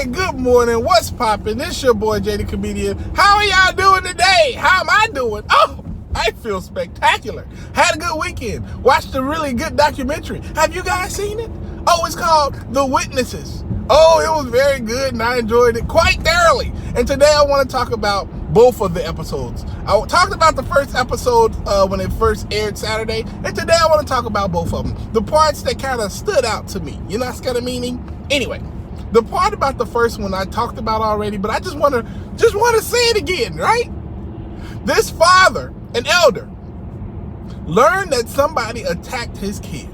Hey, good morning. What's poppin'? This your boy, Jay the Comedian. How are y'all doing today? How am I doing? Oh, I feel spectacular. Had a good weekend. Watched a really good documentary. Have you guys seen it? Oh, it's called The Witnesses. Oh, it was very good and I enjoyed it quite thoroughly. And today I want to talk about both of the episodes. I talked about the first episode when it first aired Saturday, and today I want to talk about both of them. The parts that kind of stood out to me. You know what's kind of meaning? Anyway, the part about the first one I talked about already, but I just want to say it again, right? This father, an elder, learned that somebody attacked his kid.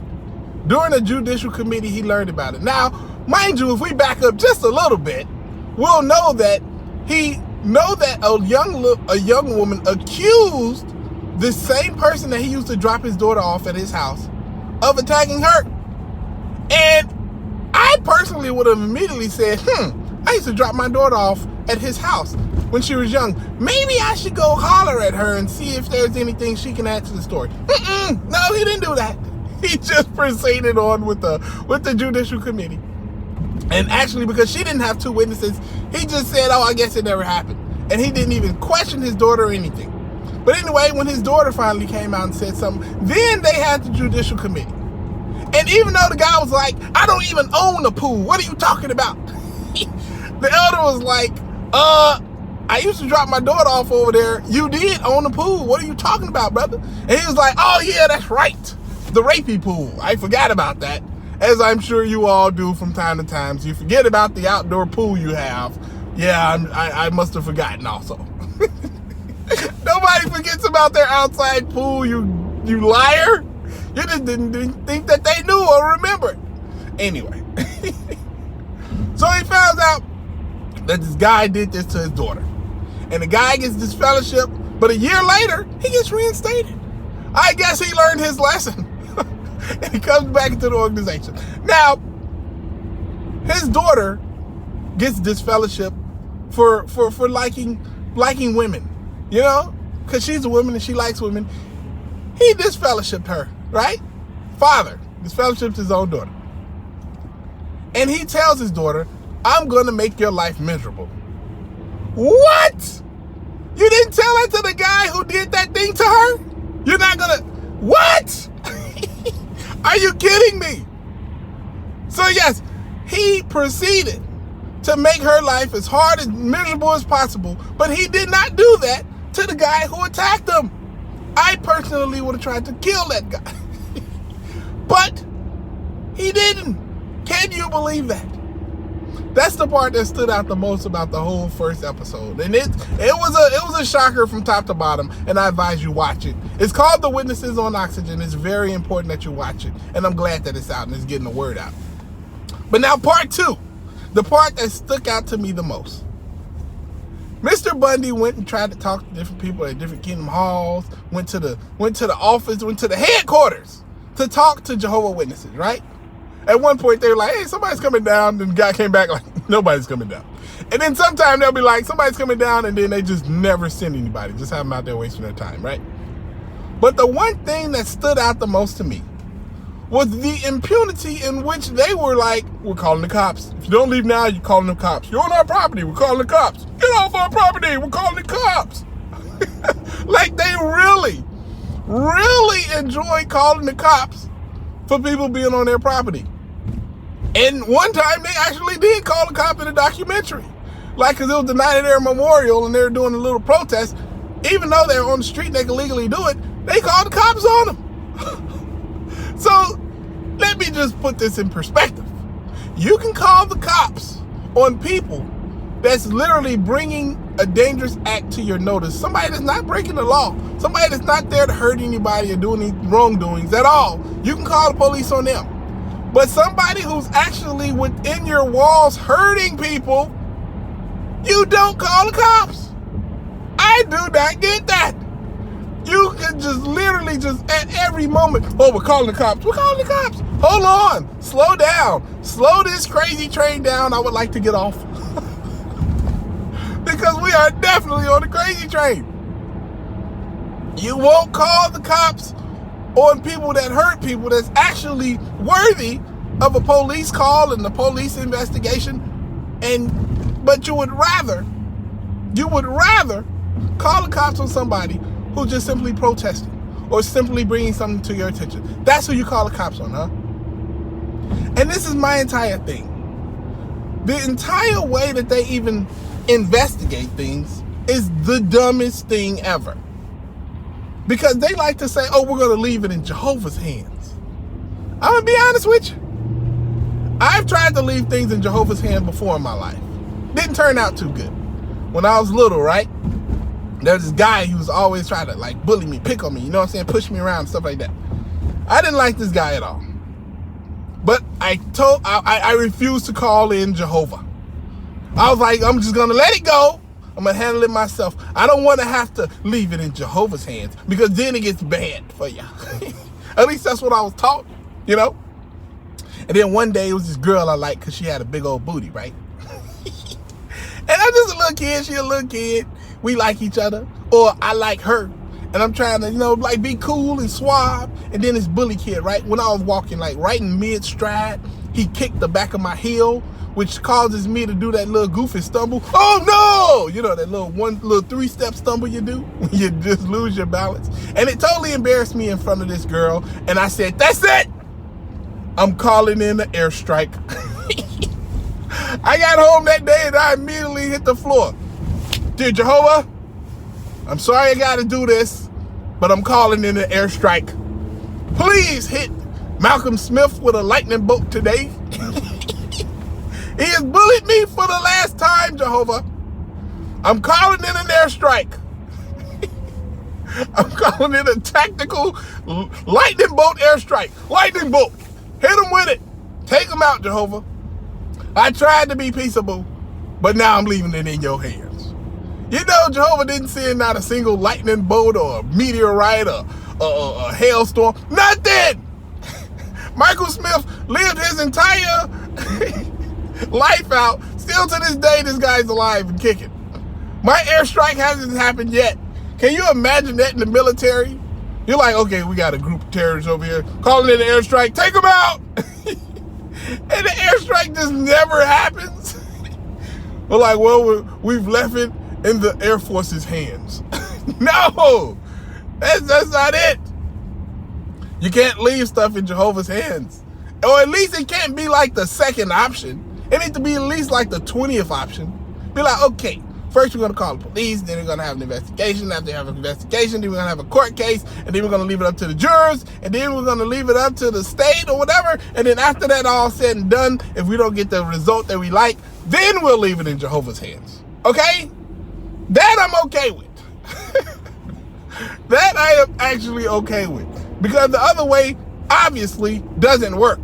During a judicial committee, he learned about it. Now, mind you, if we back up just a little bit, we'll know that a young woman accused the same person that he used to drop his daughter off at his house of attacking her. And I personally would have immediately said, I used to drop my daughter off at his house when she was young. Maybe I should go holler at her and see if there's anything she can add to the story. No, he didn't do that. He just proceeded on with the judicial committee. And actually, because she didn't have two witnesses, he just said, oh, I guess it never happened. And he didn't even question his daughter or anything. But anyway, when his daughter finally came out and said something, then they had the judicial committee. And even though the guy was like, I don't even own a pool. What are you talking about? The elder was like, I used to drop my daughter off over there. You did own a pool. What are you talking about, brother? And he was like, oh, yeah, that's right. The rapey pool. I forgot about that. As I'm sure you all do from time to time. So you forget about the outdoor pool you have. Yeah, I must have forgotten also. Nobody forgets about their outside pool, you liar. You just didn't think that they knew or remembered. Anyway. So he found out that this guy did this to his daughter. And the guy gets this fellowship, but a year later, he gets reinstated. I guess he learned his lesson. And he comes back into the organization. Now, his daughter gets this fellowship for liking women, you know, because she's a woman and she likes women. He disfellowshipped her, right? Father disfellowshipped his own daughter. And he tells his daughter, I'm going to make your life miserable. What? You didn't tell that to the guy who did that thing to her? You're not going to... What? Are you kidding me? So yes, he proceeded to make her life as hard and miserable as possible, but he did not do that to the guy who attacked him. I personally would have tried to kill that guy. But he didn't. Can you believe that? That's the part that stood out the most about the whole first episode. And it was a shocker from top to bottom, and I advise you watch it. It's called The Witnesses on Oxygen. It's very important that you watch it. And I'm glad that it's out and it's getting the word out. But now part two, the part that stuck out to me the most. Mr. Bundy went and tried to talk to different people at different Kingdom Halls, went to the office, went to the headquarters to talk to Jehovah Witnesses, right? At one point, they were like, hey, somebody's coming down. And the guy came back like, nobody's coming down. And then sometime they'll be like, somebody's coming down. And then they just never send anybody. Just have them out there wasting their time, right? But the one thing that stood out the most to me was the impunity in which they were like, we're calling the cops. If you don't leave now, you're calling the cops. You're on our property. We're calling the cops. Get off our property. We're calling the cops. Like they really enjoy calling the cops for people being on their property. And one time they actually did call the cop in a documentary. Like, because it was the night of their memorial and they were doing a little protest. Even though they're on the street and they can legally do it, they called the cops on them. So, let me just put this in perspective. You can call the cops on people that's literally bringing a dangerous act to your notice. Somebody that's not breaking the law. Somebody that's not there to hurt anybody or do any wrongdoings at all. You can call the police on them. But somebody who's actually within your walls hurting people, you don't call the cops. I do not get that. You can just literally just at every moment, oh, we're calling the cops. We're calling the cops. Hold on. Slow down. Slow this crazy train down. I would like to get off. Because we are definitely on the crazy train. You won't call the cops on people that hurt people that's actually worthy of a police call and the police investigation. But you would rather call the cops on somebody who just simply protesting or simply bringing something to your attention. That's who you call the cops on, huh? And this is my entire thing. The entire way that they even investigate things is the dumbest thing ever. Because they like to say, oh, we're going to leave it in Jehovah's hands. I'm going to be honest with you. I've tried to leave things in Jehovah's hands before in my life. Didn't turn out too good. When I was little, right? There's this guy who was always trying to like bully me, pick on me, you know what I'm saying? Push me around, stuff like that. I didn't like this guy at all. But I refused to call in Jehovah. I was like, I'm just going to let it go. I'm going to handle it myself. I don't want to have to leave it in Jehovah's hands because then it gets bad for you. At least that's what I was taught, you know? And then one day it was this girl I liked because she had a big old booty, right? And I'm just a little kid. She a little kid. We like each other. Or I like her. And I'm trying to, like be cool and suave. And then this bully kid, right? When I was walking, like right in mid-stride, he kicked the back of my heel, which causes me to do that little goofy stumble. Oh no! You know, that little 3-step stumble you do when you just lose your balance. And it totally embarrassed me in front of this girl. And I said, that's it! I'm calling in the airstrike. I got home that day and I immediately hit the floor. Dear Jehovah, I'm sorry I gotta do this, but I'm calling in an airstrike. Please hit Malcolm Smith with a lightning bolt today. He has bullied me for the last time, Jehovah. I'm calling in an airstrike. I'm calling in a tactical lightning bolt airstrike. Lightning bolt. Hit him with it. Take him out, Jehovah. I tried to be peaceable, but now I'm leaving it in your hands. You know, Jehovah didn't send not a single lightning bolt or a meteorite or a hailstorm. Nothing! Michael Smith lived his entire life out. Still to this day, this guy's alive and kicking. My airstrike hasn't happened yet. Can you imagine that in the military? You're like, okay, we got a group of terrorists over here. Calling in an airstrike. Take them out! And the airstrike just never happens. We're like, well, we've left it in the Air Force's hands. No, that's not it. You can't leave stuff in Jehovah's hands. Or at least it can't be like the second option. It needs to be at least like the 20th option. Be like, okay, first we're going to call the police, then we're going to have an investigation. After you have an investigation, then we're going to have a court case, and then we're going to leave it up to the jurors, and then we're going to leave it up to the state or whatever. And then after that all said and done, if we don't get the result that we like, then we'll leave it in Jehovah's hands. Okay? That I'm okay with. That I am actually okay with. Because the other way obviously doesn't work.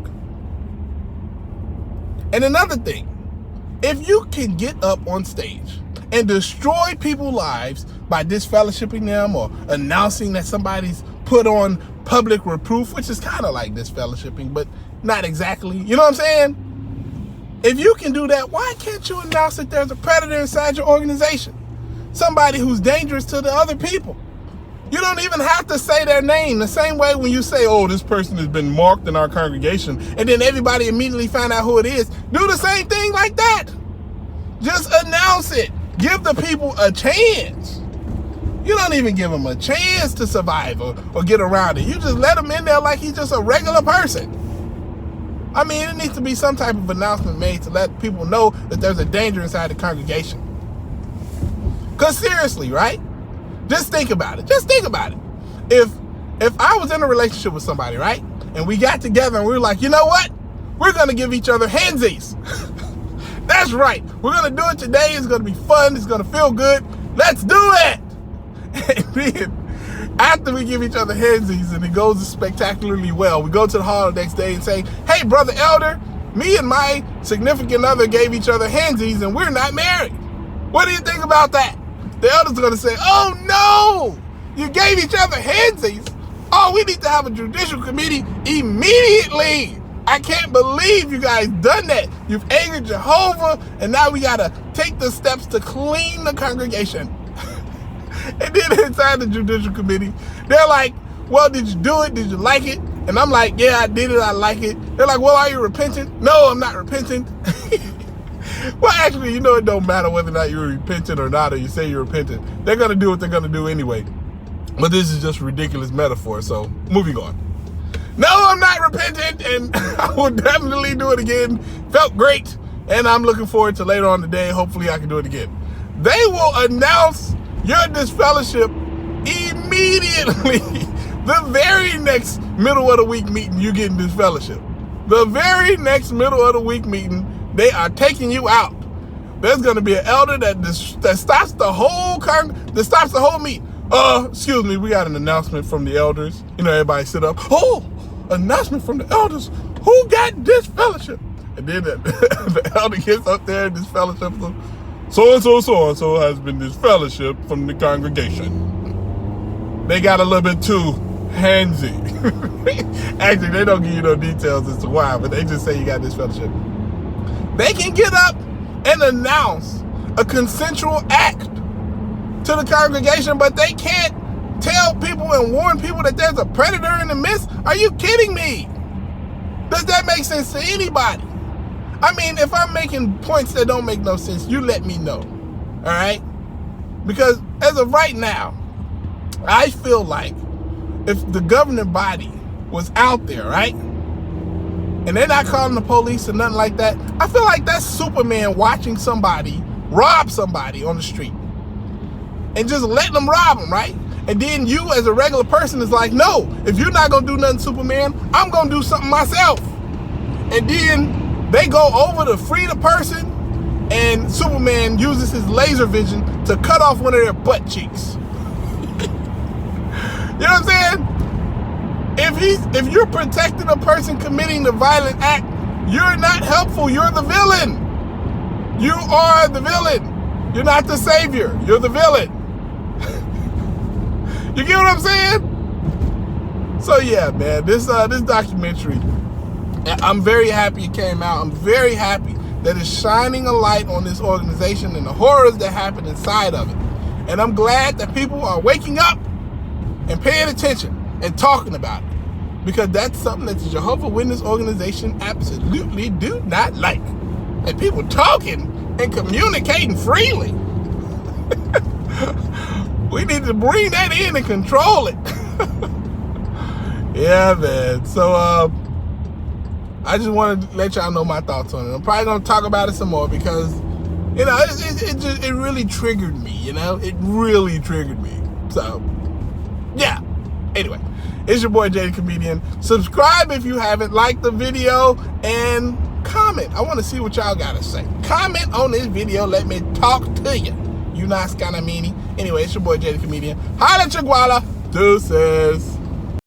And another thing, if you can get up on stage and destroy people's lives by disfellowshipping them or announcing that somebody's put on public reproof, which is kind of like disfellowshipping, but not exactly. You know what I'm saying? If you can do that, why can't you announce that there's a predator inside your organization? Somebody who's dangerous to the other people. You don't even have to say their name. The same way when you say, oh, this person has been marked in our congregation, and then everybody immediately find out who it is. Do the same thing like that. Just announce it. Give the people a chance. You don't even give them a chance to survive or get around it. You just let him in there like he's just a regular person. I mean, it needs to be some type of announcement made to let people know that there's a danger inside the congregation. Because seriously, right? Just think about it. Just think about it. If I was in a relationship with somebody, right? And we got together and we were like, you know what? We're going to give each other handsies. That's right. We're going to do it today. It's going to be fun. It's going to feel good. Let's do it. And then after we give each other handsies and it goes spectacularly well, we go to the hall the next day and say, hey, brother elder, me and my significant other gave each other handsies and we're not married. What do you think about that? The elder's going to say, oh, no, you gave each other handsies. Oh, we need to have a judicial committee immediately. I can't believe you guys done that. You've angered Jehovah, and now we got to take the steps to clean the congregation. And then inside the judicial committee, they're like, well, did you do it? Did you like it? And I'm like, yeah, I did it. I like it. They're like, well, are you repentant? No, I'm not repentant. Well, actually, you know, it don't matter whether or not you're repentant or not, or you say you're repentant. They're going to do what they're going to do anyway. But this is just a ridiculous metaphor, so moving on. No, I'm not repentant, and I will definitely do it again. Felt great, and I'm looking forward to later on today. Hopefully, I can do it again. They will announce your disfellowship immediately. The very next middle of the week meeting, you get in disfellowship. The very next middle of the week meeting, they are taking you out. There's going to be an elder that stops the whole meeting. Excuse me, we got an announcement from the elders. You know, everybody sit up. Oh, announcement from the elders. Who got disfellowship? And then the elder gets up there and disfellowship. So has been disfellowship from the congregation. They got a little bit too handsy. Actually, they don't give you no details as to why, but they just say you got disfellowship. They can get up and announce a consensual act to the congregation, but they can't tell people and warn people that there's a predator in the midst. Are you kidding me? Does that make sense to anybody? I mean, if I'm making points that don't make no sense, you let me know, all right? Because as of right now, I feel like if the governing body was out there, right, and they're not calling the police or nothing like that, I feel like that's Superman watching somebody rob somebody on the street and just letting them rob them, right? And then you as a regular person is like, no, if you're not gonna do nothing, Superman, I'm gonna do something myself. And then they go over to free the person, and Superman uses his laser vision to cut off one of their butt cheeks. You know what I'm saying? If you're protecting a person committing the violent act, you're not helpful. You're the villain. You are the villain. You're not the savior. You're the villain. You get what I'm saying? So yeah, man, this documentary, I'm very happy it came out. I'm very happy that it's shining a light on this organization and the horrors that happen inside of it. And I'm glad that people are waking up and paying attention and talking about it, because that's something that the Jehovah Witness organization absolutely do not like. And people talking and communicating freely. We need to bring that in and control it. Yeah, man. So I just wanted to let y'all know my thoughts on it. I'm probably gonna talk about it some more because, you know, it really triggered me. You know, it really triggered me. So yeah. Anyway, it's your boy Jay the Comedian. Subscribe if you haven't. Like the video and comment. I want to see what y'all gotta say. Comment on this video. Let me talk to you. You not scanamini. Anyway, it's your boy Jay the Comedian. Holla Chiguala. Deuces.